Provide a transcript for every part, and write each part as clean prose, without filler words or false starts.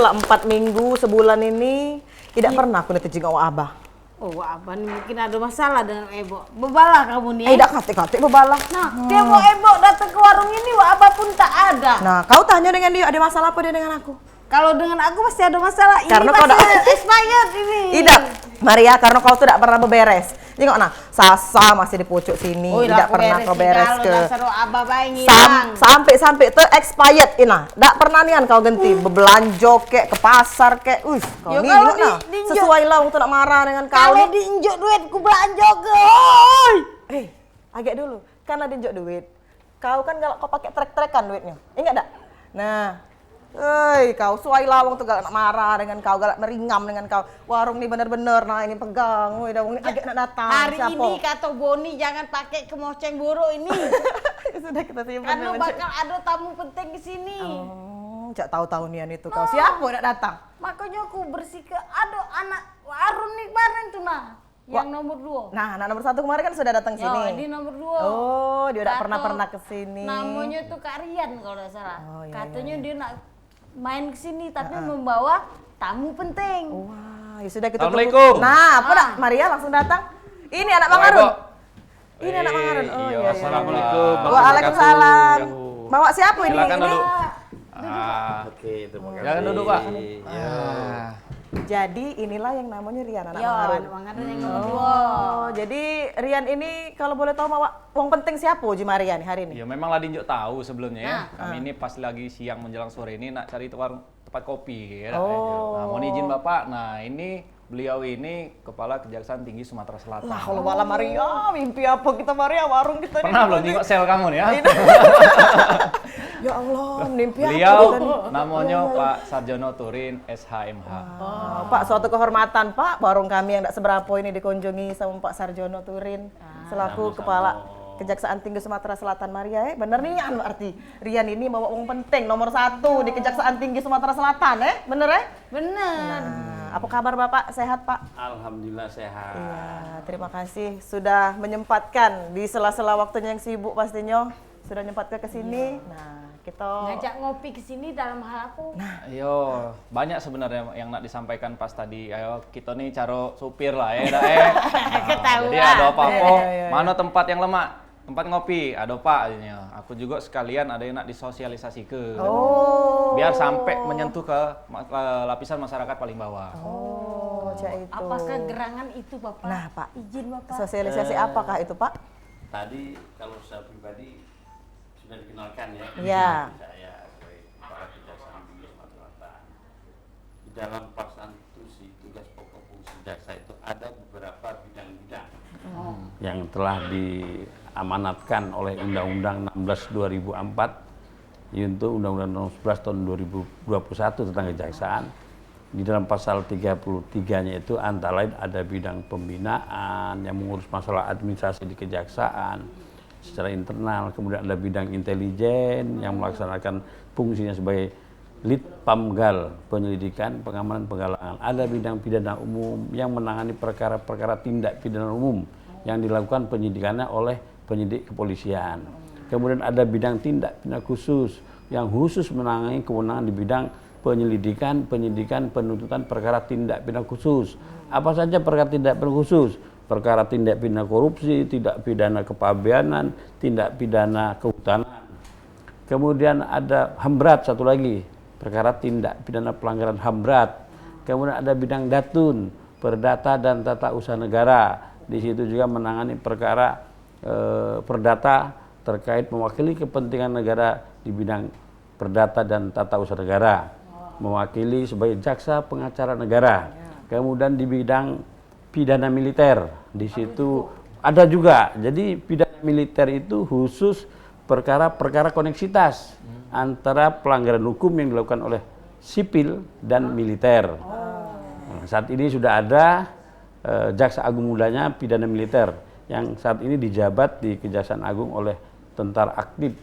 setelah 4 minggu, sebulan ini tidak pernah aku nanti jenguk Abah. Oh, Abah nih mungkin ada masalah dengan Ebo. Bebalah kamu nih. Tidak kate-kate bebalah. Nah, dia mau Ebo datang ke warung ini, Abah pun tak ada. Nah, kau tanya dengan dia, ada masalah apa dia dengan aku? Kalau dengan aku pasti ada masalah. Karena ini kau pasti expired ini. Tidak, Maria, karena kau tuh tidak pernah beberes. Tengok nah, Sasa masih di pucuk sini, tidak pernah kau beres ke. Abah bayi hilang. Sampai tuh expired ina. Tidak pernah nian kau ganti bebelanjo kek ke pasar kek. Kau Yo, nih kalau tengok nah. Sesuai lah untuk nak marah dengan kau. Kalau diinjok duit ku belanja ke. Agak dulu. Karena diinjok duit. Kau kan kalau kau pakai trek-trekan duitnya. Ingat tak? Nah, kau suai lawang tuh galak nak marah dengan kau, galak meringam dengan kau. Warung nih bener-bener, nah ini pegang, ini agak nak datang. Hari siapa? ini kata Boni jangan pakai kemoceng buruk ini. Sudah kita simpan. Karena bakal ada tamu penting di sini. Jak tahu-tahu nian itu kau. Siapa nak datang? Makanya aku bersihkan. Ada anak Arun nih kemarin tuh nah. Yang nomor 2. Nah, anak nomor 1 kemarin kan sudah datang sini. Ini nomor 2. Oh, dia udah pernah ke sini. Namanya tuh Karian kalau tidak salah. Iya, Katanya dia nak main ke sini tapi membawa tamu penting. Wah, ya sudah kita Assalamualaikum. Nah, apa nak? Maria langsung datang. Ini anak Bang Arun. Ini anak Bang Arun. Oh iya. Assalamualaikum. Waalaikumsalam. Bawa siapa ini? Silakan duduk. Oke, terima kasih. Silakan duduk, Pak. Ya. Jadi inilah yang namanya Rian anak Ya, Bang Arun. anak Bang Arun yang nomor 2. Oh, jadi Rian ini kalau boleh tahu bawa uang penting siapa Ji Maria nih hari ini? Ya memang lah Dinjo tahu sebelumnya ya. Kami ini pas lagi siang menjelang sore ini nak cari tempat kopi ya. Nah, mohon izin Bapak. Nah, ini beliau ini Kepala Kejaksaan Tinggi Sumatera Selatan. Nah, kalau malam Maria, mimpi apa kita Maria, warung kita Pernah belum nengok sel kamu nih ya? Ya Allah, mimpi apa Beliau kita nih? namanya Pak Sarjono Turin SHMH. Pak, suatu kehormatan Pak, warung kami yang tidak seberapa ini dikunjungi sama Pak Sarjono Turin selaku Kepala Kejaksaan Tinggi Sumatera Selatan Maria. Bener nih kan berarti Rian ini bawa uang penting nomor 1 di Kejaksaan Tinggi Sumatera Selatan bener ya? Bener. Nah, apa kabar Bapak? Sehat Pak? Alhamdulillah sehat. Iya, terima kasih sudah menyempatkan di sela-sela waktunya yang sibuk pastinya sudah nyempatkan ke sini. Nah, kita Ngajak ngopi ke sini dalam hal aku. Ayo, banyak sebenarnya yang nak disampaikan pas tadi. Ayo, kita nih caro supir lah ya, Ketahuan. Jadi ada apa-apa, Iya. mana tempat yang lemak, tempat ngopi, ada Pak. Aku juga sekalian ada yang nak disosialisasi ke. Biar sampai menyentuh ke lapisan masyarakat paling bawah. cak itu. Apakah gerangan itu Bapak? Nah, Pak. Izin Bapak. Sosialisasi apakah itu, Pak? Tadi kalau saya pribadi sudah dikenalkan ya. Iya. Saya sebagai Kepala Kejaksaan Tinggi Sumatera Selatan. Di dalam pelaksanaan tugas pokok fungsi jaksa itu ada beberapa bidang-bidang yang telah diamanatkan oleh Undang-Undang 16 2004 yaitu Undang-Undang nomor 11 tahun 2021 tentang kejaksaan. Di dalam pasal 33-nya itu antara lain ada bidang pembinaan yang mengurus masalah administrasi di kejaksaan secara internal, kemudian ada bidang intelijen yang melaksanakan fungsinya sebagai Lead Pamgal, penyelidikan, pengamanan, penggalangan. Ada bidang pidana umum yang menangani perkara-perkara tindak pidana umum yang dilakukan penyidikannya oleh penyidik kepolisian. Kemudian ada bidang tindak pidana khusus yang khusus menangani kewenangan di bidang penyelidikan, penyidikan, penuntutan perkara tindak pidana khusus. Apa saja perkara tindak pidana khusus? Perkara tindak pidana korupsi, tindak pidana kepabeanan, tindak pidana kehutanan. Kemudian ada HAM berat satu lagi, perkara tindak pidana pelanggaran HAM berat. Kemudian ada bidang datun, perdata dan tata usaha negara. Di situ juga menangani perkara perdata terkait mewakili kepentingan negara di bidang perdata dan tata usaha negara. Mewakili sebagai jaksa pengacara negara. Kemudian di bidang pidana militer, di situ ada juga. Jadi pidana militer itu khusus perkara-perkara koneksitas antara pelanggaran hukum yang dilakukan oleh sipil dan militer. Nah, saat ini sudah ada jaksa agung mudanya pidana militer yang saat ini dijabat di Kejaksaan Agung oleh tentara aktif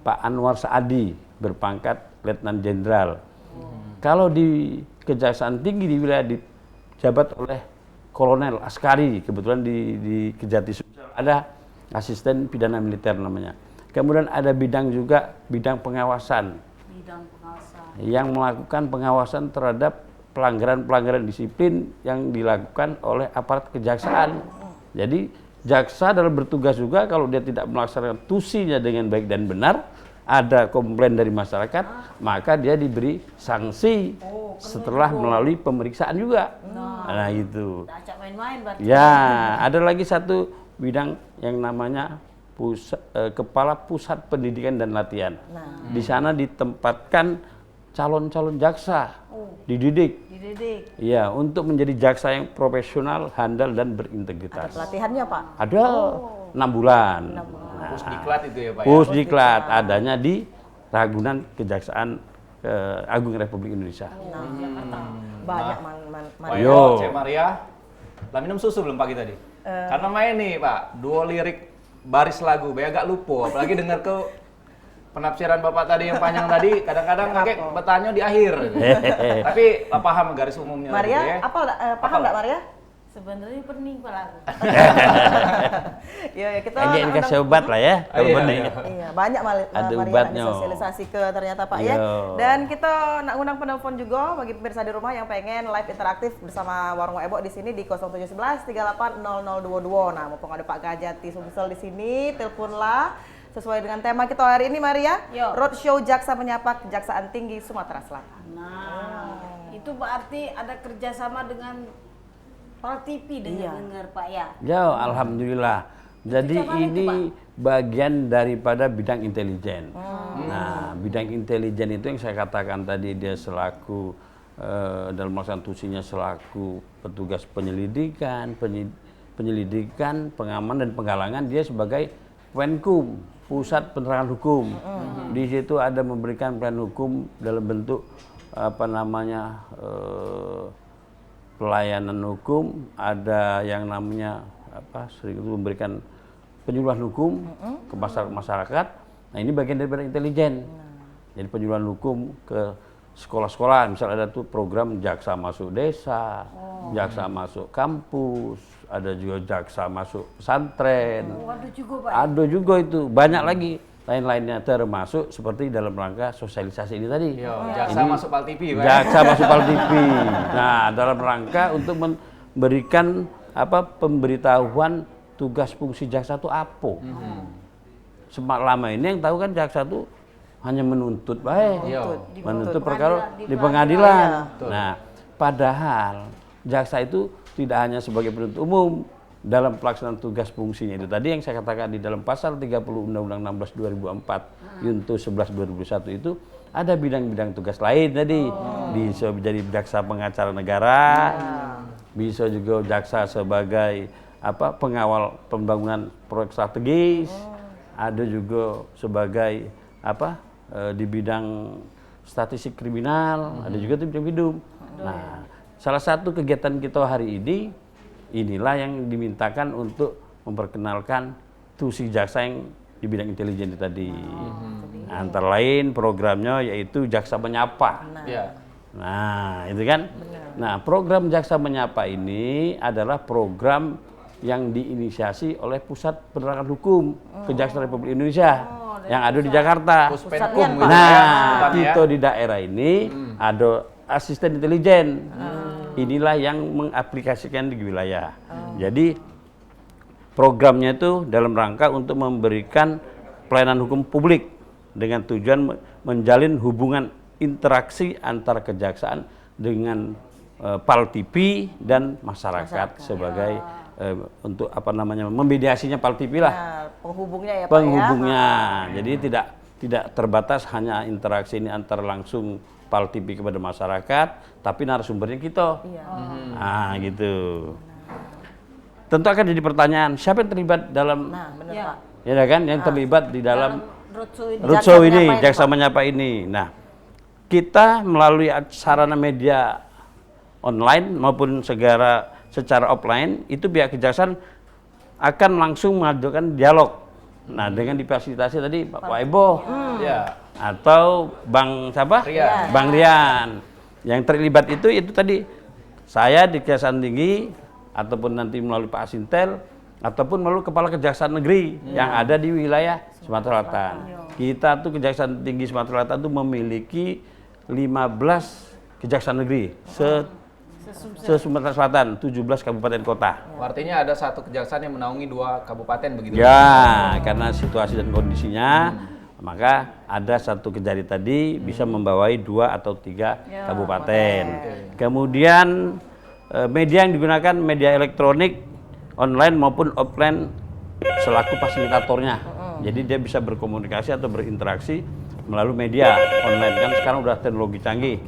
Pak Anwar Saadi berpangkat Letnan Jenderal. Kalau di Kejaksaan Tinggi di wilayah dijabat oleh Kolonel Askari, kebetulan di Kejati Sumsel ada asisten pidana militer namanya. Kemudian ada bidang juga bidang pengawasan bidang pengawasan. yang melakukan pengawasan terhadap pelanggaran-pelanggaran disiplin yang dilakukan oleh aparat kejaksaan. Jadi jaksa dalam bertugas juga kalau dia tidak melaksanakan tusinya dengan baik dan benar, ada komplain dari masyarakat, maka dia diberi sanksi setelah melalui pemeriksaan juga. Nah itu. Tak acak main-main berarti. Ya, ada lagi satu bidang yang namanya Kepala Pusat Pendidikan dan Latihan. Di sana ditempatkan calon-calon jaksa, dididik. Dididik. Ya, untuk menjadi jaksa yang profesional, handal dan Ada berintegritas. pelatihannya Pak. Ada 6 bulan. Pusdiklat itu ya Pak ya? Pusdiklat adanya di Ragunan Kejaksaan Agung Republik Indonesia. Banyak Pak Yo. Yo, Cek Maria, lah minum susu belum pagi tadi? Karena main nih Pak, 2 lirik baris lagu, Be agak lupa, apalagi dengar ke penafsiran Bapak tadi yang panjang tadi, kadang-kadang kakek bertanya di akhir. Tapi lah paham garis umumnya. Maria, gitu ya. paham nggak Maria? Sebenarnya pening pelaku. Ya, kita Agak dikasih obat lah ya. kalau Iya, bening. iya. Iya, banyak Ada Maria obatnya. nak sosialisasi ke ternyata Pak ya. Iya. Dan kita nak undang penelpon juga bagi pemirsa di rumah yang pengen live interaktif bersama Warung Ebo di sini di 0711 380022. Nah, mumpung ada Pak Gajati Sumsel di sini, teleponlah sesuai dengan tema kita hari ini Maria. Yo. Roadshow Jaksa Menyapa Kejaksaan Tinggi Sumatera Selatan. Nah, itu berarti ada kerjasama dengan Pal TV dengar Pak ya. Ya, alhamdulillah. Jadi cabang itu, ini bagian daripada bidang intelijen. Nah, bidang intelijen itu yang saya katakan tadi dia selaku dalam melaksanakan tusinya selaku petugas penyelidikan, pengaman dan penggalangan, dia sebagai Penkum, Pusat Penerangan Hukum. Di situ ada memberikan pelayanan hukum dalam bentuk pelayanan hukum, ada yang namanya sering itu memberikan penyuluhan hukum ke masyarakat. Nah ini bagian daripada intelijen. Jadi penyuluhan hukum ke sekolah-sekolah, misal ada tuh program jaksa masuk desa, jaksa masuk kampus, ada juga jaksa masuk pesantren. Waduh juga Pak. Ada juga itu, banyak lagi lain-lainnya termasuk seperti dalam rangka sosialisasi ini tadi. Yo, jaksa masuk Pal TV Pak. Jaksa masuk Pal TV. Nah, dalam rangka untuk memberikan pemberitahuan tugas fungsi jaksa itu apa. Lama ini yang tahu kan jaksa itu hanya menuntut baik. Menuntut perkara di pengadilan. Nah, padahal jaksa itu tidak hanya sebagai penuntut umum dalam pelaksanaan tugas fungsinya itu tadi yang saya katakan di dalam pasal 30 Undang-Undang 16 2004 Yunto 11 2001 itu ada bidang-bidang tugas lain tadi. Bisa jadi jaksa pengacara negara, bisa juga jaksa sebagai pengawal pembangunan proyek strategis, ada juga sebagai di bidang statistik kriminal, ada juga di bidang hidup. Nah, salah satu kegiatan kita hari ini inilah yang dimintakan untuk memperkenalkan tusi jaksa yang di bidang intelijen itu tadi. Antara lain programnya yaitu Jaksa Menyapa. Nah, itu kan. Nah, program Jaksa Menyapa ini adalah program yang diinisiasi oleh Pusat Penerangan Hukum Kejaksaan Republik Indonesia yang ada di Jakarta. Puspenkum. Nah, kita di daerah ini ada asisten intelijen. Inilah yang mengaplikasikan di wilayah. Jadi programnya itu dalam rangka untuk memberikan pelayanan hukum publik dengan tujuan menjalin hubungan interaksi antara kejaksaan dengan Pal TV dan masyarakat sebagai untuk memediasinya Pal TV lah. Nah, penghubungnya ya Pak Penghubungnya. Jadi tidak terbatas hanya interaksi ini antara langsung Pal TV kepada masyarakat, tapi narasumbernya kita. Nah, gitu. Tentu akan jadi pertanyaan, siapa yang terlibat dalam Pak. Ya kan, yang terlibat di dalam roadshow ini. roadshow ini, Jaksa Menyapa ini. Nah, kita melalui sarana media online maupun secara offline, itu pihak kejaksaan akan langsung mengajukan dialog. Nah, dengan difasilitasi tadi Pak Ebo. Atau Bang siapa? Rian. Bang Rian. Yang terlibat itu tadi saya di Kejaksaan Tinggi ataupun nanti melalui Pak Asintel ataupun melalui Kepala Kejaksaan Negeri yang ada di wilayah Sumatera Selatan. Kita tuh Kejaksaan Tinggi Sumatera Selatan tuh memiliki 15 kejaksaan negeri se-Sumatera Selatan, 17 kabupaten kota. Artinya ada satu kejaksaan yang menaungi 2 kabupaten begitu? Ya, karena situasi dan kondisinya, maka ada satu kejari tadi bisa membawai 2 atau 3 kabupaten. Kemudian media yang digunakan media elektronik, online maupun offline selaku fasilitatornya. Jadi dia bisa berkomunikasi atau berinteraksi melalui media online, kan sekarang udah teknologi canggih.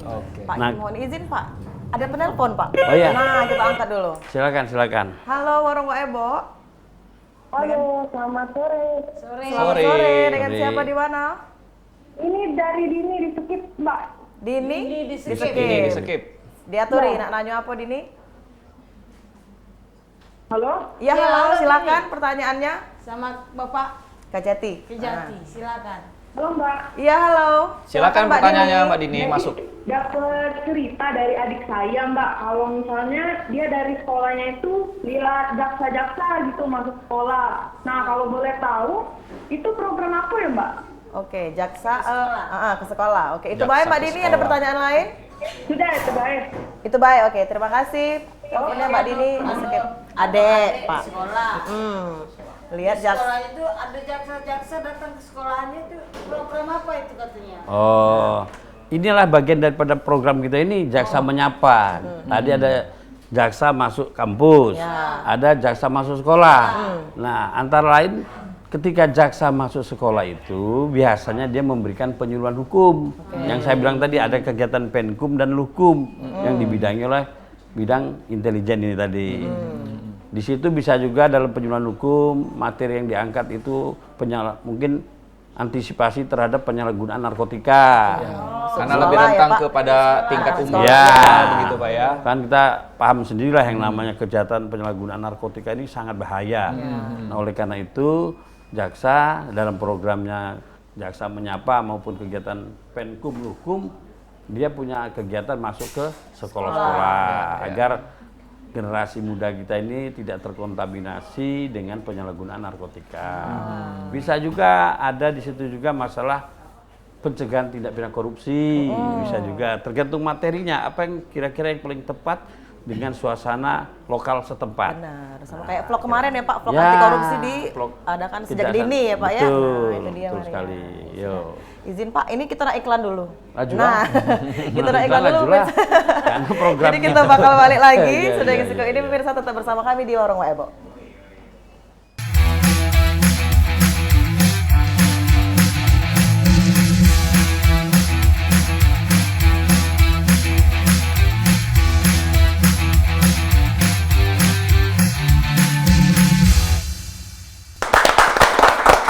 Pak, Nah, mohon izin Pak, ada penelpon Pak. Oh iya. Nah, kita angkat dulu. silakan. Halo Warung Ebo. Halo, selamat sore. Selamat sore. Dengan Sore. siapa di mana? Ini dari Dini di Sekip, Mbak. Dini? Di Sekip. Ini di skip. Diaturi, nak nanya apa Dini? Halo? Ya, Ya, halo, halo, silakan pertanyaannya. Sama Bapak Kak Jati. Kejati, silakan. Halo, Mbak. Iya, halo. Silakan Mbak pertanyaannya Dini. Mbak Dini, masuk. Dapat cerita dari adik saya, Mbak. Kalau misalnya dia dari sekolahnya itu lihat jaksa-jaksa gitu masuk sekolah. Nah, kalau boleh tahu, itu program apa ya, Mbak? Oke, jaksa ke sekolah. Oke, itu Jaksa baik Mbak ke Dini. Ada sekolah. pertanyaan lain? Sudah, itu baik. Itu baik. Oke, terima kasih. Teleponnya Mbak Dini. Skip. Adek, Pak. Sekolah. Lihat jaksa. Sekolah itu ada jaksa-jaksa datang ke sekolahannya itu program apa itu katanya? Oh, inilah bagian daripada program kita ini, jaksa menyapa. Tadi ada jaksa masuk kampus, ada jaksa masuk sekolah. Nah, antara lain ketika jaksa masuk sekolah itu biasanya dia memberikan penyuluhan hukum. Yang saya bilang tadi ada kegiatan penkum dan lukum yang dibidangi oleh bidang intelijen ini tadi. Di situ bisa juga dalam penyuluhan hukum materi yang diangkat itu mungkin antisipasi terhadap penyalahgunaan narkotika. Karena Sekolah lebih ya, rentang Pak. kepada tingkat umur. Ya, Begitu Pak ya. Kan kita paham sendirilah yang namanya kejahatan penyalahgunaan narkotika ini sangat bahaya. Nah, oleh karena itu jaksa dalam programnya jaksa menyapa maupun kegiatan penkum lukum dia punya kegiatan masuk ke sekolah-sekolah agar generasi muda kita ini tidak terkontaminasi dengan penyalahgunaan narkotika. Bisa juga ada di situ juga masalah pencegahan tindak pidana korupsi, bisa juga tergantung materinya apa yang kira-kira yang paling tepat dengan suasana lokal setempat. Benar, sama kayak vlog kemarin ya Pak, vlog Ya, anti korupsi vlog diadakan sejak kejahatan. dini ya Pak ya. Betul, Nah, itu dia betul Maria. sekali. Yo. Izin Pak, ini kita nak iklan dulu. Lajulah. Nah, kita nak iklan dulu. Lajulah. pemirsa. Karena programnya. Jadi kita bakal balik lagi. Iya, Sudah iya, Gisiko iya. ini pemirsa tetap bersama kami di Warung Ebo.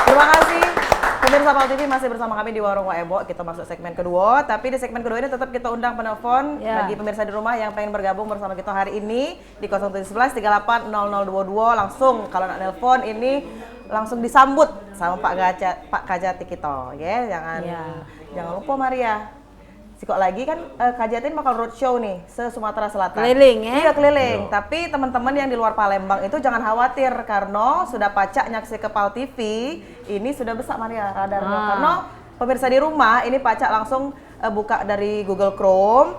Terima kasih. Pemirsa Pal TV masih bersama kami di Warung Ebo. Kita masuk segmen kedua, tapi di segmen kedua ini tetap kita undang penelpon bagi pemirsa di rumah yang pengen bergabung bersama kita hari ini di 0711 38 0022. Langsung kalau nak nelpon ini langsung disambut sama Pak Kajati kita, ya. Jangan lupa Maria. Sikok lagi kan Kajatin bakal roadshow nih se-Sumatera Selatan. Keliling, ya? Iya keliling. Tapi teman-teman yang di luar Palembang itu jangan khawatir karena sudah pacak nyaksi ke Pal TV ini sudah besar Maria radarnya. Karena pemirsa di rumah ini pacak langsung buka dari Google Chrome,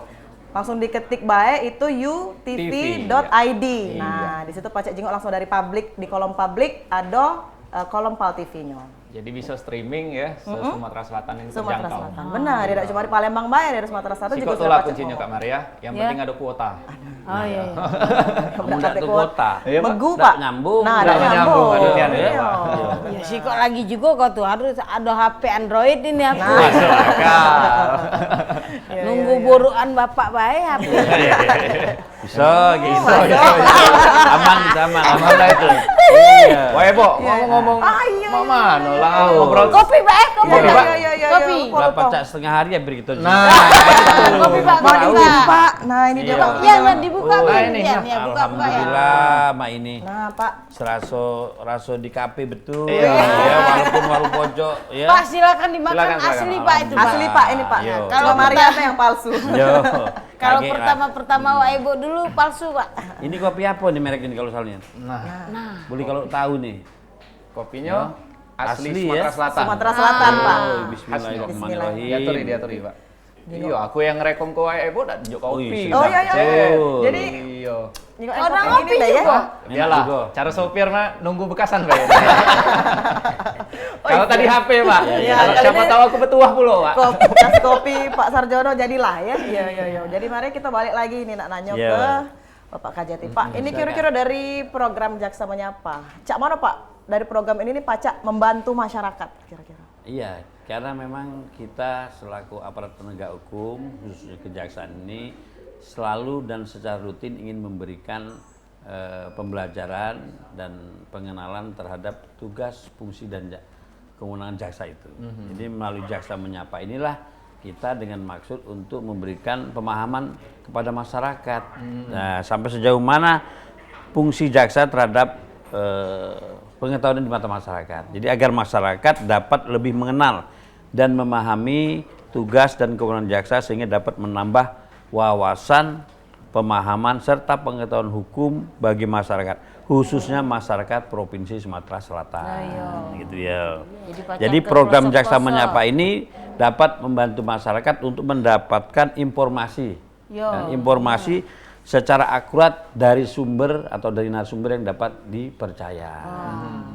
langsung diketik baik itu utv.id. Nah di situ pacak jengok langsung dari publik, di kolom publik ada kolom Pal TV-nya. Jadi bisa streaming ya, Sumatera Selatan ini Sumatera terjangkau. Selatan. Benar, tidak cuma di Palembang Baik, dari Sumatera Selatan Siko juga tuh sudah lah pacak kuncinya ngomong. Kak Maria, yang penting ada kuota. Oh iya. Kamu ndak tuh kota. Iya, Pak. Megu Ndak Pak. nyambung. Nah, Ndak ndak nyambung, nyambung. hati-hati, Iya. Pak. Ya sih kok lagi juga kok tuh harus ada HP Android ini aku. Masuk akal. Nunggu buruan bapak baik HP. Bisa gitu. Masuk. Aman kita aman. Aman lah itu. Iya. Wah, Bo, ngomong-ngomong, mau mana lah ngobrol. Kopi baik, kopi Kopi, Pak. Iya. Kopi. Lah pacak setengah hari ya beri gitu. Nah, Kopi Pak, Mau kopi izin Pak. Pak. Nah, ini dia Iya. Pak. Ya, nah, dibuka Oh, Pak. ini, Ya, nah. ya, buka Pak ya. Alhamdulillah, Mak ini. Nah, Pak. Raso di kafe betul. Iya. Ya, walaupun warung pojok ya. Pak silakan dimakan Silakan, silakan. asli Pak itu Pak. Asli Pak ini Pak. Yo. Kalau Mariana yang palsu. Yo. Kalau kaget lah. pertama-pertama Waibo dulu dulu palsu, Pak. Ini kopi apa nih merek ini kalau soalnya? Nah, Boleh kalau tahu nih. kopinya asli Asli Sumatera ya? Selatan. Sumatera Selatan, Pak. Oh, bismillahirrahmanirrahim. Diaturi, Pak. Iya, aku yang rekom ke Ebo dan juk kopi. Oh, iya, iya. Oh. Jadi Iya. orang ngopi ini dah ya. juga. Iyalah, juga. cara sopir mah nunggu bekasan, Pak. Kalau tadi HP, Pak. Iya, Kalau kali siapa ini- tahu aku betuah pula, Pak. Kopi Pak Sarjono jadilah ya. Iya, iya, iya. Jadi mari kita balik lagi nih nak nanya Iya. ke Bapak Kajati. Pak, ini kira-kira dari program Jaksa Menyapa. Cak mana Pak? Dari program ini nih Pak Cak membantu masyarakat kira-kira. Iya, karena memang kita selaku aparat penegak hukum, khususnya kejaksaan ini selalu dan secara rutin ingin memberikan pembelajaran dan pengenalan terhadap tugas, fungsi dan kewenangan jaksa itu. Jadi melalui Jaksa Menyapa inilah kita dengan maksud untuk memberikan pemahaman kepada masyarakat. Nah, sampai sejauh mana fungsi jaksa terhadap pengetahuan di mata masyarakat. Jadi agar masyarakat dapat lebih mengenal dan memahami tugas dan kewenangan jaksa sehingga dapat menambah wawasan, pemahaman serta pengetahuan hukum bagi masyarakat, khususnya masyarakat Provinsi Sumatera Selatan. Gitu ya. Jadi ke program Jaksa pelosok-pelosok. Menyapa ini dapat membantu masyarakat untuk mendapatkan informasi. Dan informasi secara akurat dari sumber atau dari narasumber yang dapat dipercaya.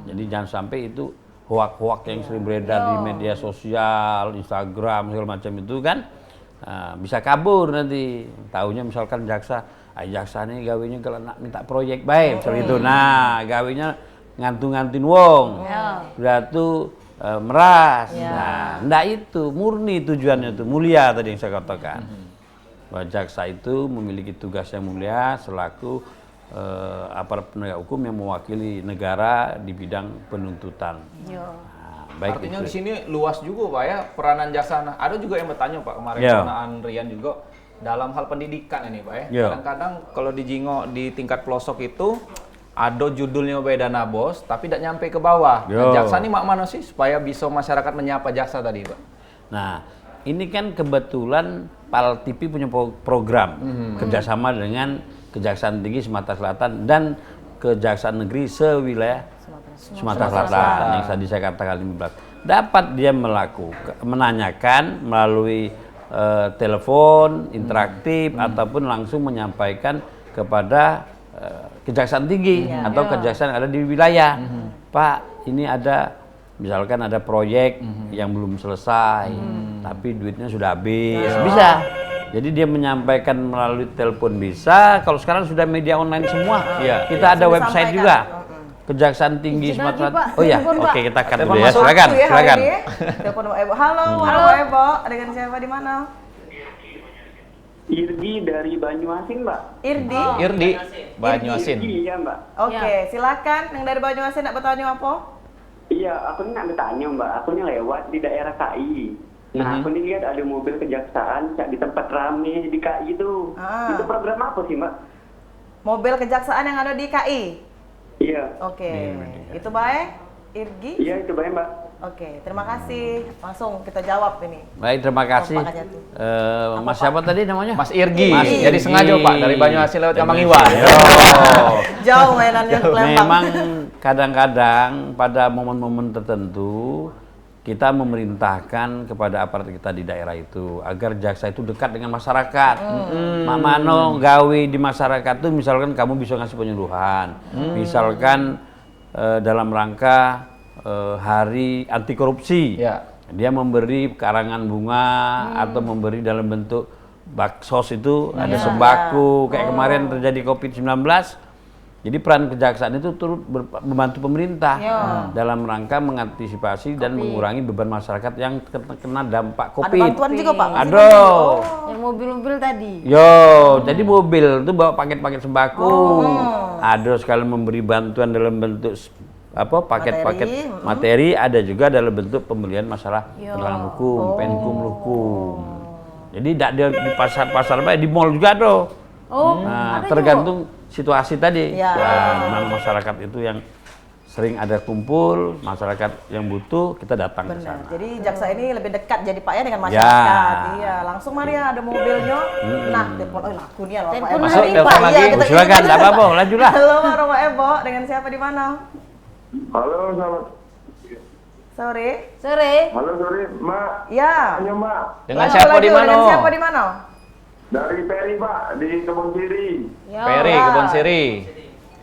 Jadi jangan sampai itu hoak-hoak yang sering beredar di media sosial, Instagram segala macam itu kan bisa kabur nanti. Taunya misalkan jaksa nih gawenya kalau nak minta proyek baik seperti itu. Nah, gawenya ngantung-ngantin wong. Berarti meras. Nah, enggak itu, murni tujuannya itu mulia tadi yang saya katakan. Bahwa jaksa itu memiliki tugas yang mulia selaku aparat penegak hukum yang mewakili negara di bidang penuntutan. Nah, baik Artinya itu. di sini luas juga, Pak ya, peranan jaksa. Nah, ada juga yang bertanya, Pak, kemarin Ya. pernah Rian juga dalam hal pendidikan ini, Pak ya. Ya. Kadang-kadang kalau di Jingo di tingkat pelosok itu ada judulnya beda bos, tapi tidak nyampe ke bawah. Nah, Yo. jaksa ini mak mana sih supaya bisa masyarakat menyapa jaksa tadi, Pak? Nah, ini kan kebetulan PAL TV punya program kerjasama dengan Kejaksaan Tinggi Sumatera Selatan dan Kejaksaan Negeri sewilayah Sumatera Selatan yang tadi saya katakan 15. Dapat dia menanyakan melalui telepon interaktif ataupun langsung menyampaikan kepada Kejaksaan Tinggi atau kejaksaan yang ada di wilayah. Pak, ini ada misalkan ada proyek yang belum selesai, tapi duitnya sudah habis. Bisa. Jadi dia menyampaikan melalui telepon bisa. Kalau sekarang sudah media online semua. Iya. Kita ada Sudah website sampaikan. juga. Kejaksaan Tinggi Izin Sumatera. lagi, Pak. Oh ya, Telepon, Pak. oke kita akan Telepon dulu ya. masuk. Silakan, Itu ya hari silakan. ini ya. Telepon Mbak Ebo. Halo, Mbak Ebo. Dengan siapa di mana? Irgi dari Banyuasin, Mbak. Irdi. Irdi, Banyuasin. Irgi, iya, Mbak. Oke, silakan. Yang dari Banyuasin nak bertanya apa? Iya, aku ini nak bertanya, Mbak. Aku ini lewat di daerah KI. Nah, aku ini lihat ada mobil kejaksaan di tempat rame di KI itu. Ah. Itu program apa sih, Mbak? Mobil kejaksaan yang ada di KI. Iya. Oke, itu baik, Irgi. Iya, itu baik, Mbak. Oke, terima kasih. Langsung kita jawab ini. Baik, terima kasih. Pak Kajati. Mas siapa tadi namanya? Mas Irgi. Mas Jadi Irgi. sengaja, Pak, dari Banyuasin lewat Kambang Dari Iwan. Banyuasin. Jauh mainannya ke Lembang. Memang kadang-kadang pada momen-momen tertentu kita memerintahkan kepada aparat kita di daerah itu agar jaksa itu dekat dengan masyarakat. Mak mano gawe di masyarakat itu misalkan kamu bisa ngasih penyuluhan, misalkan dalam rangka hari anti korupsi, Ya. dia memberi karangan bunga atau memberi dalam bentuk baksos itu ada sembako kayak kemarin terjadi COVID-19. Jadi peran kejaksaan itu turut membantu pemerintah dalam rangka mengantisipasi dan mengurangi beban masyarakat yang kena dampak Ada COVID. bantuan juga Pak? Masih Aduh. bantu? Yang mobil-mobil tadi. Yo, jadi mobil itu bawa paket-paket sembako. Ada sekali memberi bantuan dalam bentuk paket-paket materi, ada juga dalam bentuk pembelian masalah perjalanan hukum, penkum hukum. Jadi tidak di pasar-pasar di mall juga tuh. Oh, Nah, ada tergantung situasi tadi. Ya. Nah, memang masyarakat itu yang sering ada kumpul masyarakat yang butuh, kita datang ke Benar. sana. Jadi jaksa ini lebih dekat jadi Pak ya dengan masyarakat. Iya, langsung Maria ada mobilnya. Nah, telepon laku nih ya Pak Telepon Ebo. Masuk, lagi, telepon Pak. lagi. Iya, kita Silakan, ini- enggak apa-apa, lanjutlah. Halo, Pak Ebo, dengan siapa di mana? Halo, selamat Sore. Sore. halo sore, Mak. Ya. Hanya Mak. Dengan Langsung siapa lagi, di mana? Dengan siapa di mana? Dari Peri, Pak, di Kebon Siri. Ya. Peri, Kebon Siri.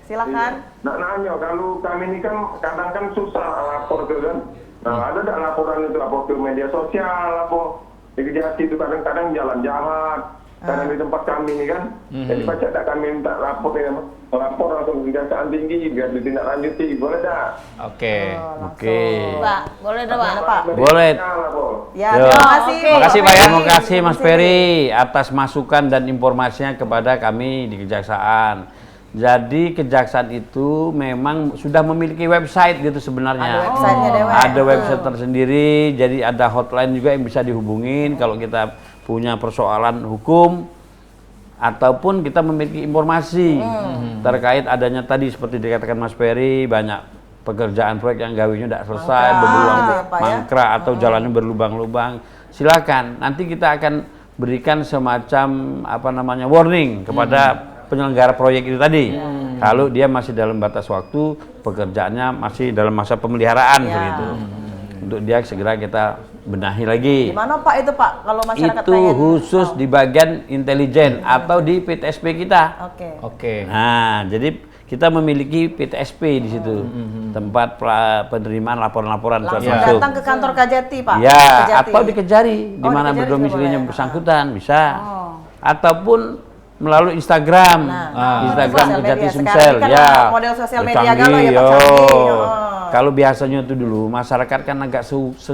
Silakan. Nak nanya, kalau kami ini kan kadang kan susah lapor ke kan. Nah, ada tak laporan itu, lapor ke media sosial, lapor di Kejati itu kadang-kadang jalan jahat. Karena di tempat kami ini kan, jadi baca tak kami minta lapor ya, lapor langsung kejaksaan tinggi biar ditindaklanjuti, boleh tak? Oke. Oke. Pak, boleh dah, Pak. Gimana, Pak? Boleh. Lapor. Ya, Yo. terima kasih. Oke. Makasih, Pak, ya. Terima kasih Mas Peri atas masukan dan informasinya kepada kami di Kejaksaan. Jadi Kejaksaan itu memang sudah memiliki website gitu sebenarnya. Ada websitenya Dewa. Ada website tersendiri, jadi ada hotline juga yang bisa dihubungin kalau kita punya persoalan hukum ataupun kita memiliki informasi terkait adanya tadi seperti dikatakan Mas Peri, banyak pekerjaan proyek yang gawinya tidak selesai, Mangkrak, berulang gitu ya, Pak, ya. mangkrak atau jalannya berlubang-lubang. Silakan, nanti kita akan berikan semacam warning kepada penyelenggara proyek itu tadi. Kalau dia masih dalam batas waktu, pekerjaannya masih dalam masa pemeliharaan begitu. Untuk dia segera kita benahi lagi. Di mana Pak itu Pak? Kalau masyarakat Itu pengen khusus tahu. di bagian intelijen atau di PTSP kita. Oke. Oke. Nah, jadi kita memiliki PTSP di situ, tempat penerimaan laporan-laporan surat Langsung masuk. datang ke kantor Kajati Pak. Ya, Kejati. atau di Kejari, di Oh, di mana Kejari berdomisilinya juga boleh. bersangkutan, bisa. Ataupun melalui Instagram, Instagram Sosial Kejati media. Sumsel, Sekarang kan ya. model sosial media Canggih, galau ya, Pak, yo. canggih, yo. Kalau biasanya itu dulu masyarakat kan agak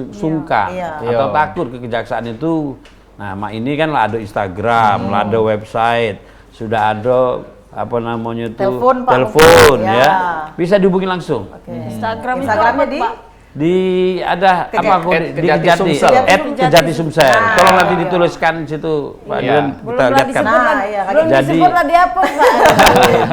sungkan Iya. atau Iya. takut ke kejaksaan itu. Nah, mak ini kan lah ada Instagram, lah ada website, sudah ada Telepon, Pak, telepon mungkin. ya. Ya. Bisa dihubungi langsung. Instagramnya Instagramnya apa, di Pak? Di ada Kejati di Kejati Sumsel. Kejati Sumsel. Nah, Tolong nanti iya. dituliskan di situ Pak Iya. Dian, Belum kita lah lihatkan. disebut lah, Nah, iya, belum Jadi- disebut lah dia apa, Pak.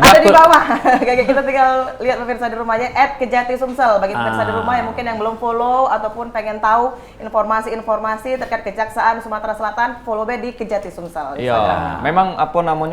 ada di bawah. Kayak kita tinggal lihat pemirsa di rumahnya @kejati Sumsel bagi pemirsa di rumah yang mungkin yang belum follow ataupun pengen tahu informasi-informasi terkait Kejaksaan Sumatera Selatan, follow di Kejati Sumsel. Iya, memang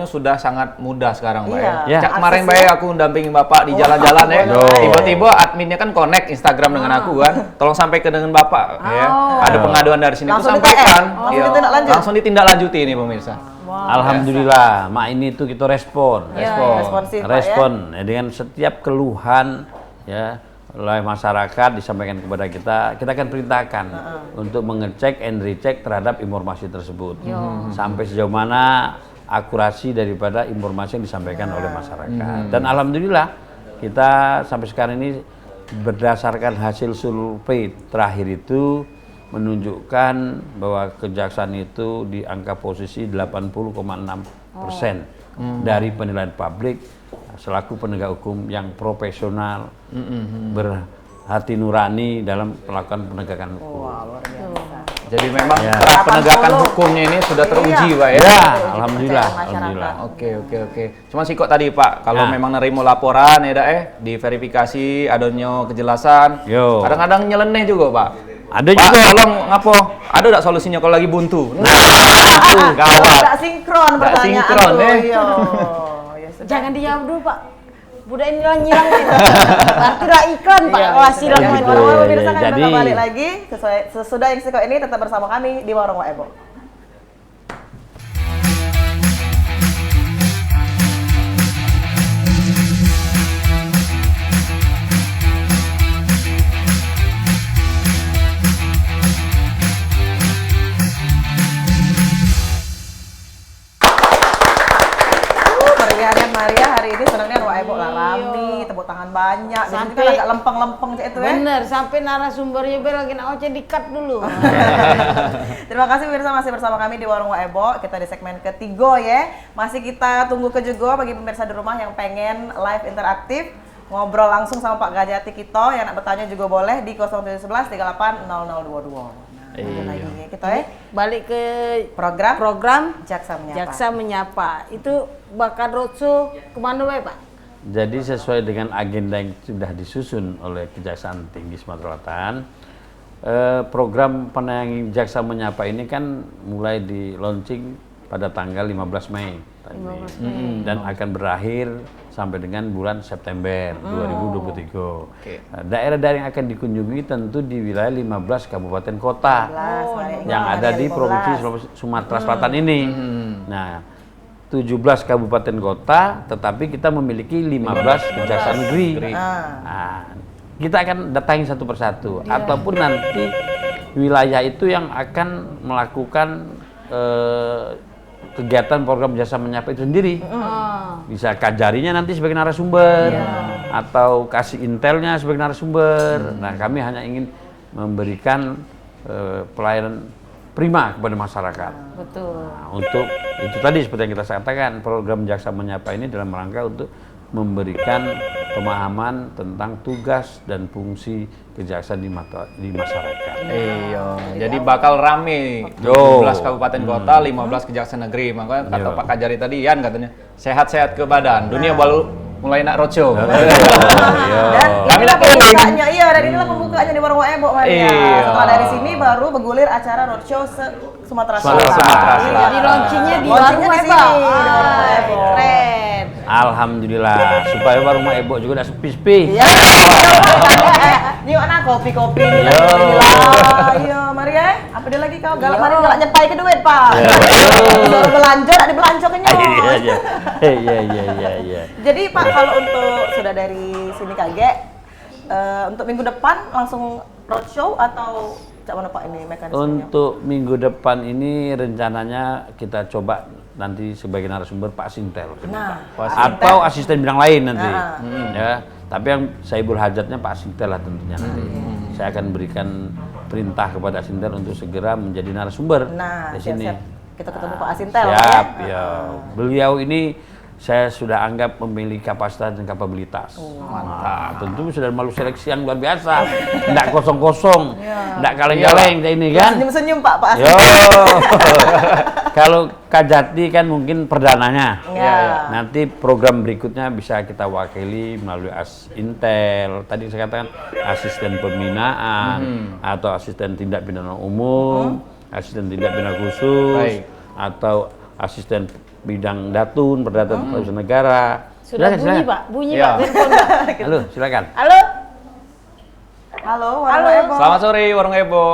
sudah sangat mudah sekarang, Pak ya. Ya. Cak kemarin Aksesnya. Pak aku dampingi Bapak di jalan-jalan ya. Yo. Tiba-tiba adminnya kan connect Instagram dengan aku kan. Tolong sampaikan dengan Bapak ya. Ada pengaduan dari sini, aku Langsung sampaikan. di-PM, langsung Iya. ditindaklanjut. Langsung ditindaklanjuti ini pemirsa. Alhamdulillah, mak ini itu kita respon. Responsif, Pak, ya. Respon ya, dengan setiap keluhan ya oleh masyarakat disampaikan kepada kita akan perintahkan untuk mengecek and recheck terhadap informasi tersebut. Sampai sejauh mana akurasi daripada informasi yang disampaikan oleh masyarakat. Dan alhamdulillah kita sampai sekarang ini berdasarkan hasil survei terakhir itu menunjukkan bahwa kejaksaan itu di angka posisi 80,6% dari penilaian publik selaku penegak hukum yang profesional, berhati nurani dalam melakukan penegakan hukum. Jadi memang Ya. terhadap penegakan hukumnya ini sudah teruji, Pak ya. Ya, alhamdulillah, Kepercayaan masyarakat. alhamdulillah. Oke. Cuma sih kok tadi Pak, kalau Nah. memang nerima laporan ya diverifikasi, adanya kejelasan. Yo. Kadang-kadang nyeleneh juga Pak. Ada Pak, juga. tolong ngapo? Ada enggak solusinya kalau lagi buntu? Nah, itu gawat. Tidak sinkron Nggak pertanyaan sinkron, tuh. eh. Iya. Ya sudah. Jangan dijawab dulu, Pak. Budak ini nyilang itu. Berarti lah iklan, Pak. Iya, Wah, iya, silang iya. itu. Warung Webo pemirsa kan Jadi- bakal balik lagi sesudah yang siko ini tetap bersama kami di Warung Webo. Meriah kan Maria hari ini senangnya Wak Ebo lah rame, tepuk tangan banyak. Di sini kan Sampai- agak lempeng-lempeng cek itu ya. Bener, sampai narasumbernya lagi nak oce di-cut dulu. Terima kasih pemirsa masih bersama kami di Warung Wak Ebo. Kita di segmen ketiga ya. Masih kita tunggu ke juga bagi pemirsa di rumah yang pengen live interaktif ngobrol langsung sama Pak Kajati kita yang nak bertanya juga boleh di 0711 38 0022. Nah, lanjut lagi ya kita ya. Balik ke Program program Jaksa Menyapa. Jaksa Menyapa. Itu bakal roadshow kemana, Pak? Jadi sesuai dengan agenda yang sudah disusun oleh Kejaksaan Tinggi Sumatera Selatan, program penayangan Jaksa Menyapa ini kan mulai di launching pada tanggal 15 Mei tadi. Dan akan berakhir sampai dengan bulan September 2023. Daerah-daerah yang akan dikunjungi tentu di wilayah 15 kabupaten kota yang ada di Provinsi Sumatera Selatan ini. Nah, 17 kabupaten kota, tetapi kita memiliki 15 kejaksaan negeri. Nah, kita akan datangi satu persatu, ataupun nanti wilayah itu yang akan melakukan kegiatan program Jasa Menyapa itu sendiri. Bisa kajarinya nanti sebagai narasumber, atau kasih intelnya sebagai narasumber. Nah, kami hanya ingin memberikan pelayanan prima kepada masyarakat. Betul. Nah, untuk itu tadi seperti yang kita katakan, program Jaksa Menyapa ini dalam rangka untuk memberikan pemahaman tentang tugas dan fungsi kejaksaan di masyarakat. Iya, jadi bakal rame 17 kabupaten kota, 15 kejaksaan negeri. Makanya kata Pak Kajari tadi, Yan katanya, sehat-sehat ke badan. Dunia baru mulai nak roadshow. Dan inilah pembukanya, dan inilah pembukanya di Warung Ebo, Setelah dari sini baru bergulir acara roadshow Sumatera Selatan. Jadi launchingnya di Warung Ebo. Keren. Alhamdulillah, supaya Warung Ebo juga udah sepi-sepi. Iya. Ini mana kopi-kopi ini. Iya, mari ya. Apa dia lagi kau? Galak mari galak nyepai ke duit, Pak. Suruh belanja, ada belanja kenyang. Iya. Jadi Pak, kalau untuk sudah dari sini Kage, untuk minggu depan langsung roadshow atau cak mana Pak ini mekanismenya? Untuk minggu depan ini rencananya kita coba nanti sebagai narasumber Pak Sintel. Atau asisten bidang lain nanti. Ya, tapi yang Saibul Hajatnya Pak Sintel lah tentunya nanti. Saya akan berikan perintah kepada Sintel untuk segera menjadi narasumber di sini. Siap. Kita ketemu Pak Asintel. Siap, ya. Beliau ini saya sudah anggap memiliki kapasitas dan kapabilitas. Mantap. Tentu sudah melalui seleksi yang luar biasa. Tidak kosong-kosong, tidak kaleng-kaleng kayak ini kan. Senyum-senyum Pak Yo. Kalau Kajati kan mungkin perdananya. Nanti program berikutnya bisa kita wakili melalui Intel. Tadi saya katakan asisten pembinaan atau asisten tindak pidana umum, asisten tindak pidana khusus, atau asisten bidang datun, perdata usaha negara. Sudah bunyi, Pak. Bunyi, Pak. Telepon, Pak. Halo, silakan. Halo. Warung Ebo. Selamat sore, Warung Ebo.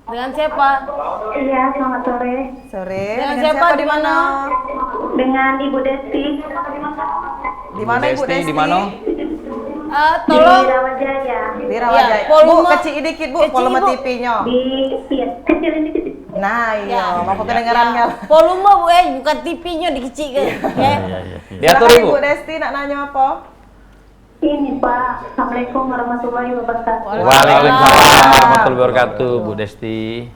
Dengan siapa? Iya, selamat sore. Sore. Dengan siapa? Di mana? Dengan Ibu Desti. Di mana Ibu Desti? Di mana? Tolong. Di Rawajaya. Di Rawajaya. Ya, volume- Bu, kecil dikit Bu, volume Bu. TV-nya. Kecilin dikit. Nah, iya, mau kedengarannya. Volume Bu, bukan TV-nya dikecilkan. Diatur Silakan Ibu. Ibu Desti nak nanya apa? Ini Pak, Assalamualaikum warahmatullahi wabarakatuh. Waalaikumsalam warahmatullahi wabarakatuh, Bu Desti.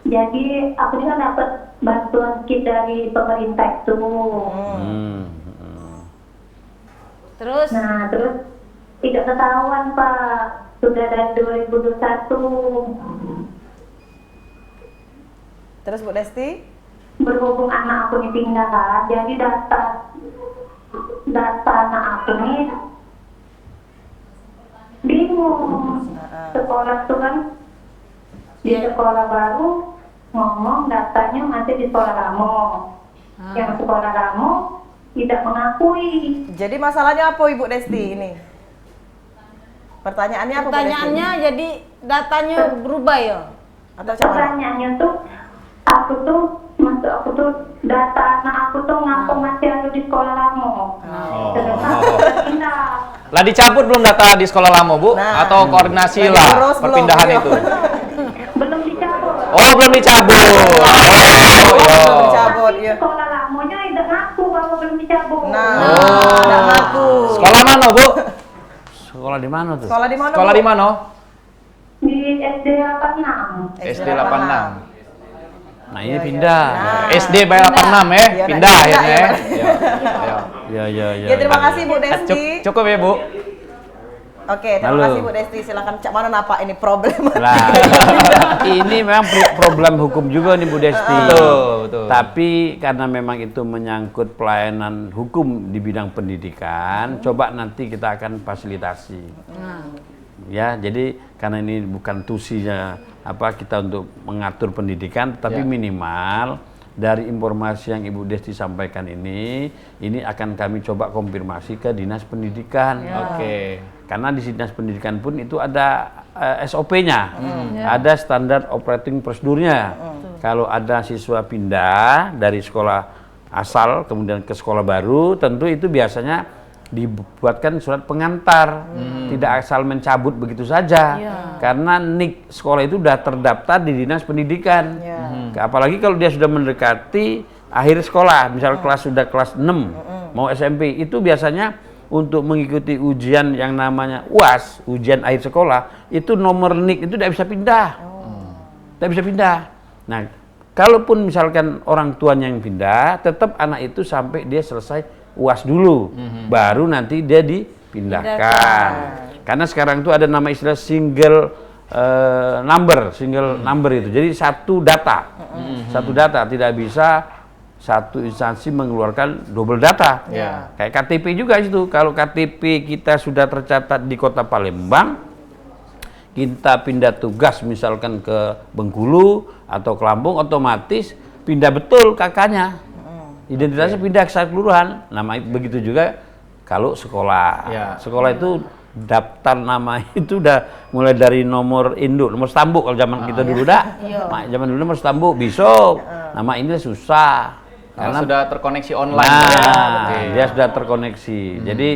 Jadi aku ini kan dapat bantuan kit dari pemerintah itu. Terus? Nah, terus tidak ketahuan Pak, sudah dari 2021. Terus Bu Desti? Berhubung anak aku ini pindah kan, jadi data anak aku ini bingung. Sekolah tuh kan di sekolah baru ngomong datanya masih di sekolah lama. Yang sekolah lama tidak mengakui. Jadi masalahnya apa Ibu Desti ini? Pertanyaannya apa Bu Desti? Pertanyaannya jadi datanya berubah ya? Atau coba? Pertanyaannya tuh aku tuh data anak aku tuh ngaku masih ada di sekolah lama. Sedangkan aku udah pindah. Lah dicabut belum data di sekolah lama, Bu? Atau koordinasi lah terus belum, perpindahan iya. itu? Belum dicabut. Oh, belum dicabut. Belum dicabut, Tapi ya. sekolah lamanya udah ngaku kalau belum dicabut. Udah ngaku. Sekolah mana, Bu? Sekolah di mana tuh? Sekolah di mana? Sekolah Bu? di mana? Di SD 86. SD 86. Nah, ini pindah. SD Bay 86 ya, Iya, pindah nah, akhirnya ya. iya, Ya. Ya. Ya terima kasih Bu Desti. Cukup ya, Bu. Oke, terima Halo. kasih Bu Desti. Silakan Cak Manon apa ini problem? Lah, ini memang problem hukum juga nih Bu Desti. Betul. Tapi karena memang itu menyangkut pelayanan hukum di bidang pendidikan, coba nanti kita akan fasilitasi. Ya, jadi karena ini bukan tusinya kita untuk mengatur pendidikan, tapi minimal dari informasi yang Ibu Desti sampaikan ini akan kami coba konfirmasi ke Dinas Pendidikan. Oke. Karena di Dinas Pendidikan pun itu ada SOP-nya, ada standar operating prosedurnya. Kalau ada siswa pindah dari sekolah asal kemudian ke sekolah baru, tentu itu biasanya dibuatkan surat pengantar, tidak asal mencabut begitu saja. Karena NIK sekolah itu sudah terdaftar di Dinas Pendidikan. Apalagi kalau dia sudah mendekati akhir sekolah, misal sudah kelas 6, mau SMP, itu biasanya untuk mengikuti ujian yang namanya UAS, ujian akhir sekolah, itu nomor NIK itu tidak bisa pindah. Tidak bisa pindah. Nah, kalaupun misalkan orang tuanya yang pindah, tetap anak itu sampai dia selesai UAS dulu, baru nanti dia dipindahkan. Karena sekarang itu ada nama istilah single number itu. Jadi satu data, tidak bisa satu instansi mengeluarkan double data. Kayak KTP juga itu. Kalau KTP kita sudah tercatat di Kota Palembang, kita pindah tugas misalkan ke Bengkulu atau ke Lampung, otomatis pindah betul kakaknya. Identitasnya pindah ke satu kelurahan. Nama begitu juga kalau sekolah. Sekolah itu daftar nama itu udah mulai dari nomor induk, nomor stambuk kalau zaman kita dulu zaman dulu nomor stambuk, besok nama ini susah. Karena sudah terkoneksi online. Dia sudah terkoneksi. Jadi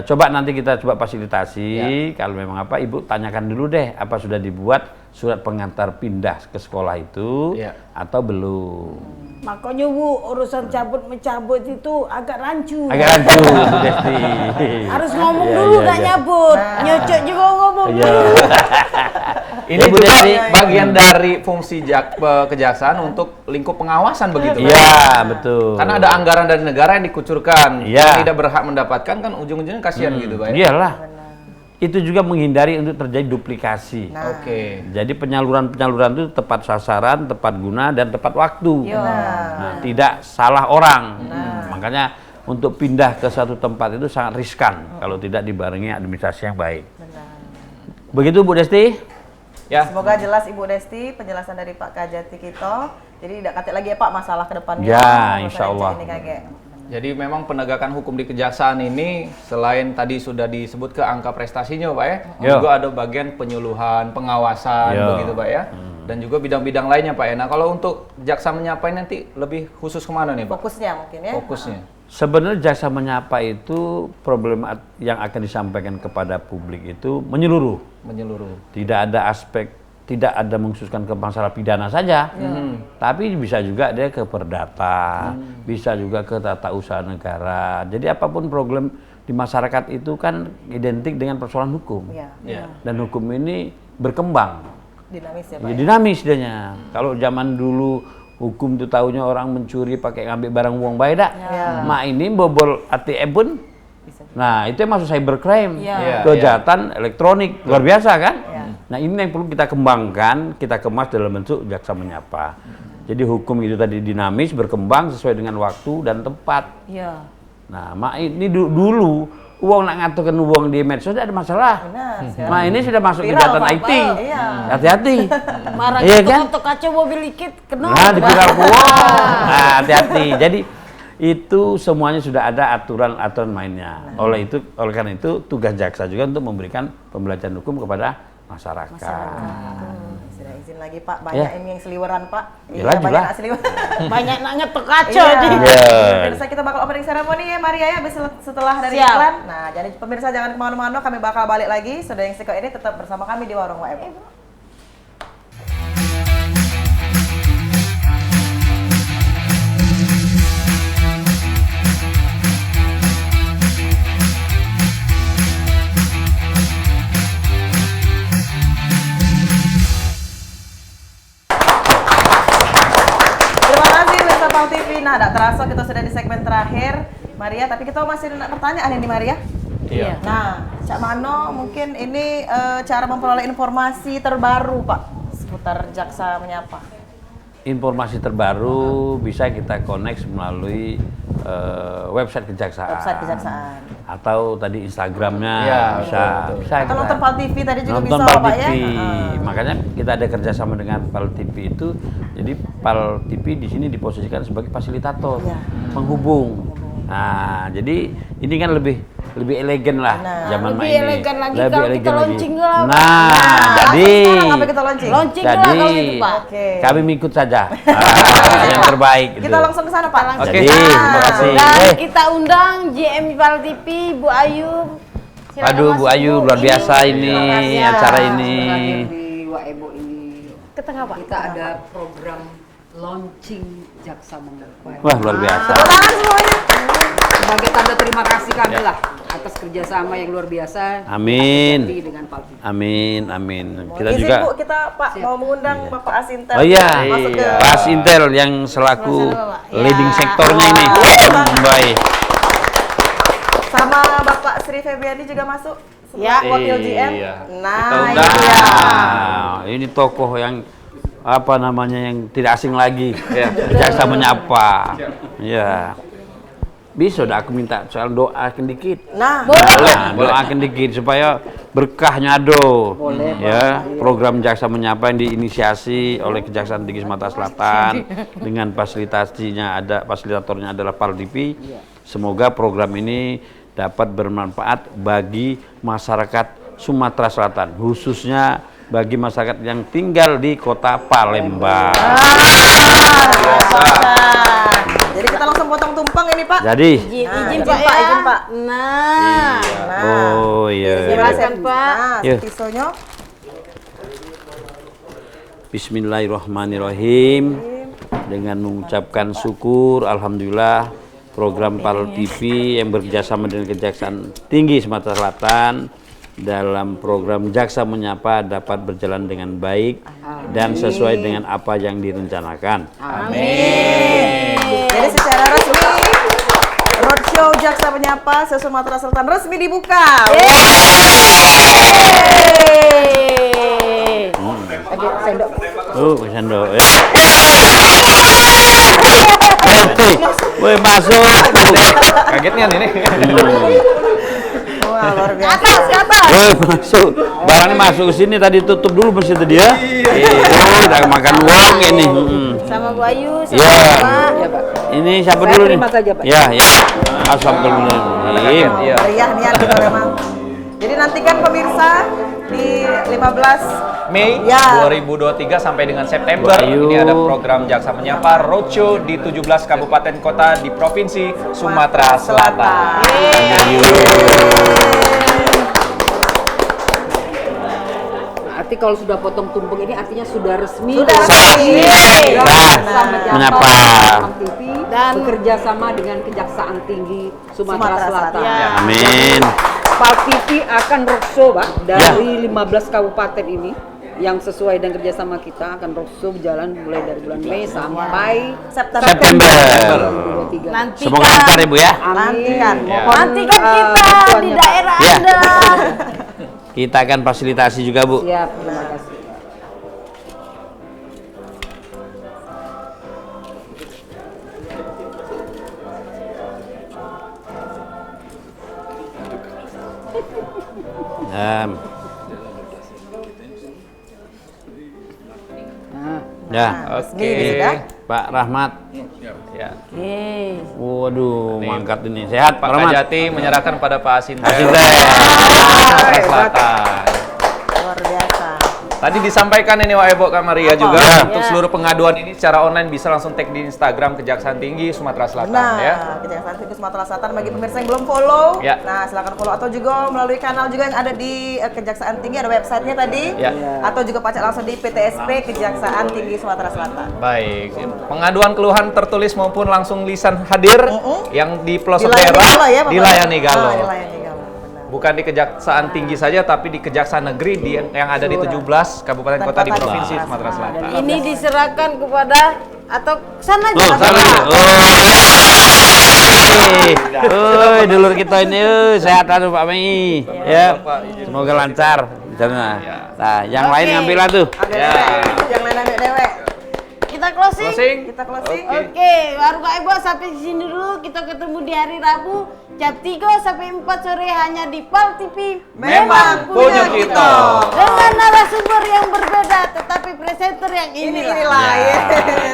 coba nanti kita coba fasilitasi. Kalau memang Ibu tanyakan dulu deh, apa sudah dibuat surat pengantar pindah ke sekolah itu atau belum. Makanya Bu, urusan cabut-mencabut itu agak rancu. Agak rancu, Bu Desti. Harus ngomong dulu, nggak nyabut. Nyocok juga ngomong dulu. Ini juga bagian dari fungsi kejaksaan untuk lingkup pengawasan begitu. Iya, betul. Karena ada anggaran dari negara yang dikucurkan, yang tidak berhak mendapatkan kan ujung-ujungnya kasihan gitu, Pak. Iyalah. Itu juga menghindari untuk terjadi duplikasi. Jadi penyaluran itu tepat sasaran, tepat guna, dan tepat waktu. Nah, tidak salah orang. Makanya untuk pindah ke satu tempat itu sangat riskan kalau tidak dibarengi administrasi yang baik. Begitu Bu Desti? Semoga jelas Ibu Desti penjelasan dari Pak Kajati kita. Jadi tidak katik lagi ya Pak masalah ke depannya. Insya Allah. Jadi memang penegakan hukum di kejaksaan ini selain tadi sudah disebut ke angka prestasinya Pak juga ada bagian penyuluhan, pengawasan begitu Pak ya. Dan juga bidang-bidang lainnya Pak ya. Nah kalau untuk jaksa menyapa ini nanti lebih khusus kemana nih Pak? Fokusnya mungkin ya. Fokusnya. Sebenarnya jaksa menyapa itu problem yang akan disampaikan kepada publik itu menyeluruh. Tidak ada mengkhususkan ke masalah pidana saja, tapi bisa juga dia ke perdata, bisa juga ke tata usaha negara. Jadi apapun problem di masyarakat itu kan identik dengan persoalan hukum. Dan hukum ini berkembang. Dinamis ya Pak. Dinamis dianya. Kalau zaman dulu hukum itu tahunya orang mencuri pakai ngambil barang uang baik dak. Ini bobol ATM pun. Nah, itu yang masuk cybercrime, kejahatan elektronik, luar biasa kan? Nah, ini yang perlu kita kembangkan, kita kemas dalam bentuk jaksa menyapa. Jadi hukum itu tadi dinamis, berkembang sesuai dengan waktu dan tempat. Nah, ini dulu uang nak ngaturkan uang di medsos ada masalah. Nah, ini sudah masuk kejahatan IT. Hati-hati. Marah untuk kaca mobil dikit kena. Nah, diviral Nah, hati-hati. Jadi itu semuanya sudah ada aturan-aturan mainnya. Oleh karena itu tugas jaksa juga untuk memberikan pembelajaran hukum kepada masyarakat. Sudah izin lagi Pak, banyak ini yang seliweran Pak. Banyak nak seliweran. Banyak nak ngetok kaca. Pemirsa kita bakal opening ceremony ya Maria ya setelah dari iklan. Nah, jadi pemirsa jangan kemana-mana, kami bakal balik lagi. Saudara yang sekok ini tetap bersama kami di Warung WM. Nah, tidak terasa kita sudah di segmen terakhir, Maria. Tapi kita masih ada pertanyaan ini, Maria. Iya. Nah, Cak Mano mungkin ini cara memperoleh informasi terbaru Pak seputar Jaksa Menyapa. Informasi terbaru bisa kita connect melalui website kejaksaan. Website kejaksaan. Atau tadi Instagramnya Iya, bisa. Atau nonton PAL TV tadi juga nonton bisa PAL Pak TV. ya. Makanya kita ada kerjasama dengan PAL TV itu. Jadi PAL TV di sini diposisikan sebagai fasilitator, Iya. penghubung. Nah, jadi ini kan lebih elegan lah zaman lebih ini. elegan lagi kalau kita launching lah, Pak. Nah, jadi Sekarang apa kita launching? Launching lah jadi kalau gitu, Pak. Oke. kami mengikut saja. Yang terbaik. Kita gitu. langsung ke sana Pak. Oke. Jadi, terima kasih. Dan kita undang JM PAL TV, Bu Ayu. Silakan Aduh, Bu masuk, Ayu Bu. luar biasa ini Iya. acara ini. Hadir di Waebo ini. Ke tengah, Pak. Kita ada program launching Jaksa Menyapa. Wah, luar biasa. Tangan semuanya. Sebagai tanda terima kasih kami lah atas kerjasama yang luar biasa. Amin. Dengan PAL TV. Amin, amin. Kita Izin juga. Bu, kita Pak mau mengundang Bapak Asintel. Oh iya, Masuk ke Pak Intel yang selaku leading Ya. sektornya ini. Baik. sama Bapak Sri Febriani juga masuk sebagai Ya. wakil GM. Iya. Nah, Kita ini undang. dia. Nah, ini tokoh yang apa namanya yang tidak asing lagi. Jaksa Menyapa. Ya. Bisa udah aku minta soal doakan dikit. Nah, Nah, doakan dikit supaya berkahnya do. Ya, program Jaksa Menyapa yang diinisiasi oleh Kejaksaan Tinggi Sumatera Selatan dengan fasilitatornya adalah PAL TV. Semoga program ini dapat bermanfaat bagi masyarakat Sumatera Selatan, khususnya bagi masyarakat yang tinggal di Kota Palembang. jadi kita langsung potong tumpeng ini Pak. Jadi, Izin Nah, Pak ya. izin, Pak. Nah. oh iya. Silakan, Pak. Nah, Yuk. pisaunya. Bismillahirrahmanirrahim. Dengan mengucapkan syukur, alhamdulillah program PAL TV yang bekerjasama dengan Kejaksaan Tinggi Sumatera Selatan dalam program Jaksa Menyapa dapat berjalan dengan baik dan sesuai dengan apa yang direncanakan. Jadi secara resmi roadshow Jaksa Menyapa se-Sumatera Selatan resmi dibuka. Sendok. Woi masuk. Kagetnya nih. Wah, luar biasa. Woi masuk. Barangnya masuk ke sini tadi tutup dulu mesin tadi ya. Udah makan uang ini. Sama Bu Ayu, sama Ya. Pak. Ya, Pak. Ini siapa Saya dulu nih? terima saja, Pak. Ya, ya. Astagfirullahaladzim. Iya. Meriah niat gitu memang. Jadi nantikan pemirsa di 15 Mei Ya. 2023 sampai dengan September Ayu. ini ada program Jaksa Menyapa Roadshow di 17 kabupaten kota di Provinsi Sumatera Selatan. Berarti kalau sudah potong tumpeng ini artinya sudah resmi. Sudah resmi. Sama Menyapa. PAL TV Dan- bekerja sama dengan Kejaksaan Tinggi Sumatera Sumatera Selatan. Selatan. Ya. Amin. PAL TV akan roadshow, Pak, dari 15 kabupaten ini yang sesuai dengan kerjasama kita akan roadshow berjalan mulai dari bulan Mei sampai September. September. 2023. Nantikan. Semoga lancar ya Bu ya. Nantikan. Ya. Mohon Nantikan kita di bantuannya, Pak. daerah Ya. Anda. Kita akan fasilitasi juga Bu. Siap, terima kasih. Ya, Oke. Ini sudah. Pak Rahmat. Ya. Waduh, mangkat ini. Sehat Pak Pak Rahmat. Kajati menyerahkan pada Pak Asintel. Asintel. Sumatera Selatan. Luar biasa. Tadi disampaikan ini Wak Ebo Kak Maria juga Ya. untuk seluruh pengaduan ini secara online bisa langsung tag di Instagram Kejaksaan Tinggi Sumatera Selatan Nah, ya. Kejaksaan Tinggi Sumatera Selatan bagi pemirsa yang belum follow, Ya. nah silakan follow atau juga melalui kanal juga yang ada di Kejaksaan Tinggi, ada websitenya tadi, Ya. atau juga pacak langsung di PTSP Kejaksaan Tinggi Sumatera Selatan. Baik, pengaduan keluhan tertulis maupun langsung lisan hadir yang di pelosok Dilayani daerah Galo ya, Bapak? dilayani Galo. Ah, dilayani Galo, benar. Bukan di Kejaksaan Tinggi saja, tapi di Kejaksaan Negeri yang ada di 17 kabupaten kota di Kota Provinsi Sumatera Sumatera Selatan. Ini diserahkan kepada atau sana aja. Oh, Pak. salah. Oh. Dulur kita ini, sehat anu Pak Mei. Ya, semoga lancar. Nah, yang lain ngambil tuh. Yang lain ambil dewek. Kita closing. Kita closing. Oke, baru Kak Ibu sampai di sini dulu. Kita ketemu di hari Rabu jam 3 sampai 4 sore hanya di PAL TV. Memang punya kita. Dengan narasumber yang berbeda, tetapi presenter yang Inilah ya.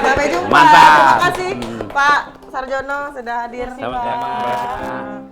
Sampai jumpa. Mantap. Terima kasih Pak Sarjono sudah hadir. Sama-sama.